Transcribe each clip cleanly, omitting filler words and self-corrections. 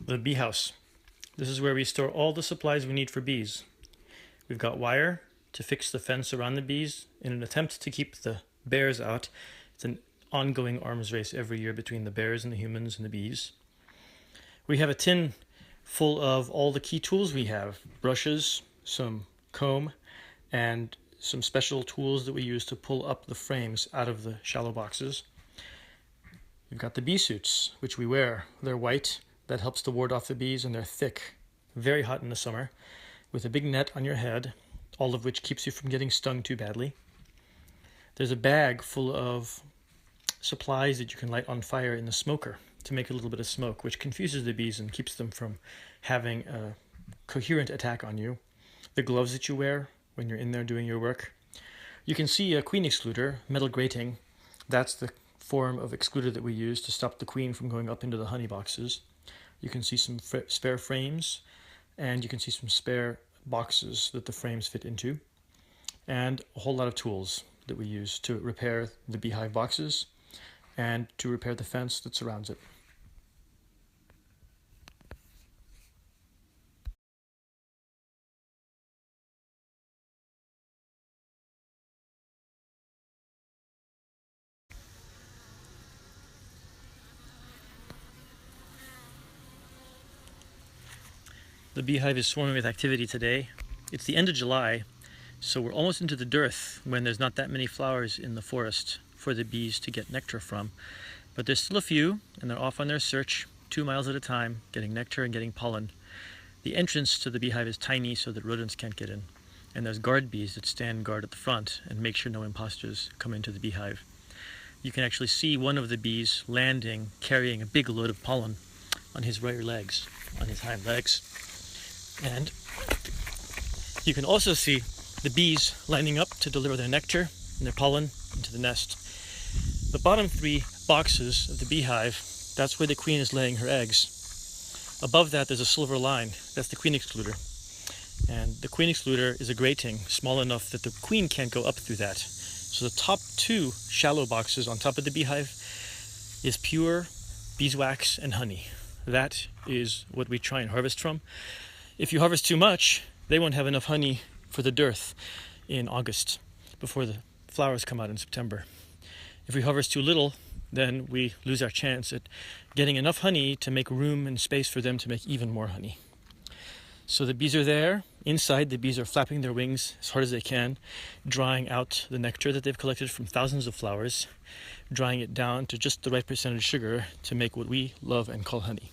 The bee house. This is where we store all the supplies we need for bees. We've got wire to fix the fence around the bees in an attempt to keep the bears out. It's an ongoing arms race every year between the bears and the humans and the bees. We have a tin full of all the key tools we have: brushes, some comb, and some special tools that we use to pull up the frames out of the shallow boxes. We've got the bee suits, which we wear. They're white. That helps to ward off the bees, and they're thick, very hot in the summer, with a big net on your head, all of which keeps you from getting stung too badly. There's a bag full of supplies that you can light on fire in the smoker to make a little bit of smoke, which confuses the bees and keeps them from having a coherent attack on you. The gloves that you wear when you're in there doing your work. You can see a queen excluder, metal grating. That's the form of excluder that we use to stop the queen from going up into the honey boxes. You can see some spare frames, and you can see some spare boxes that the frames fit into, and a whole lot of tools that we use to repair the beehive boxes and to repair the fence that surrounds it. The beehive is swarming with activity today. It's the end of July, so we're almost into the dearth when there's not that many flowers in the forest for the bees to get nectar from. But there's still a few, and they're off on their search 2 miles at a time, getting nectar and getting pollen. The entrance to the beehive is tiny so that rodents can't get in. And there's guard bees that stand guard at the front and make sure no imposters come into the beehive. You can actually see one of the bees landing, carrying a big load of pollen on his rear legs, on his hind legs. And you can also see the bees lining up to deliver their nectar and their pollen into the nest. The bottom 3 boxes of the beehive, that's where the queen is laying her eggs. Above that there's a silver line, that's the queen excluder. And the queen excluder is a grating small enough that the queen can't go up through that. So the top 2 shallow boxes on top of the beehive is pure beeswax and honey. That is what we try and harvest from. If you harvest too much, they won't have enough honey for the dearth in August, before the flowers come out in September. If we harvest too little, then we lose our chance at getting enough honey to make room and space for them to make even more honey. So the bees are there. Inside, the bees are flapping their wings as hard as they can, drying out the nectar that they've collected from thousands of flowers, drying it down to just the right percentage sugar to make what we love and call honey.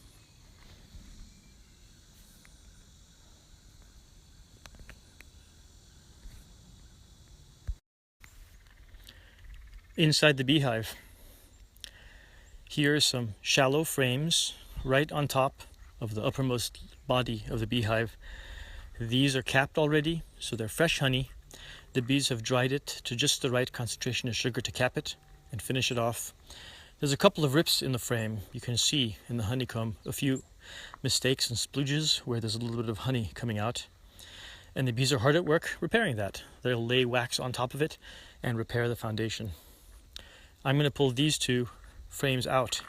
Inside the beehive, here are some shallow frames right on top of the uppermost body of the beehive. These are capped already, so they're fresh honey. The bees have dried it to just the right concentration of sugar to cap it and finish it off. There's a couple of rips in the frame. You can see in the honeycomb a few mistakes and splooges where there's a little bit of honey coming out. And the bees are hard at work repairing that. They'll lay wax on top of it and repair the foundation. I'm going to pull these 2 frames out,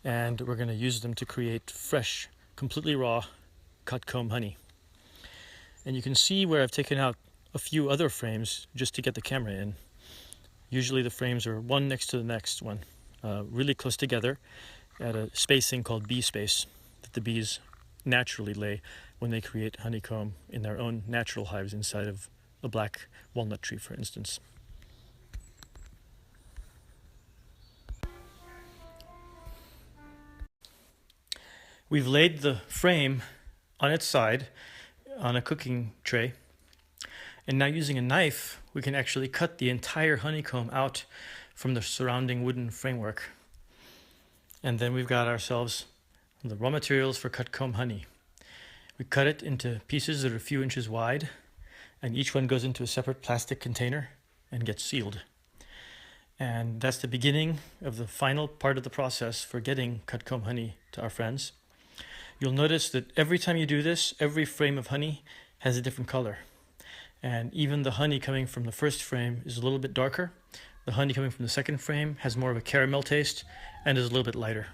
and we're going to use them to create fresh, completely raw cut comb honey. And you can see where I've taken out a few other frames just to get the camera in. Usually the frames are one next to the next one, really close together at a spacing called bee space that the bees naturally lay when they create honeycomb in their own natural hives inside of a black walnut tree, for instance. We've laid the frame on its side on a cooking tray, and now using a knife we can actually cut the entire honeycomb out from the surrounding wooden framework. And then we've got ourselves the raw materials for cut comb honey. We cut it into pieces that are a few inches wide, and each one goes into a separate plastic container and gets sealed. And that's the beginning of the final part of the process for getting cut comb honey to our friends. You'll notice that every time you do this, every frame of honey has a different color. And even the honey coming from the first frame is a little bit darker. The honey coming from the second frame has more of a caramel taste and is a little bit lighter.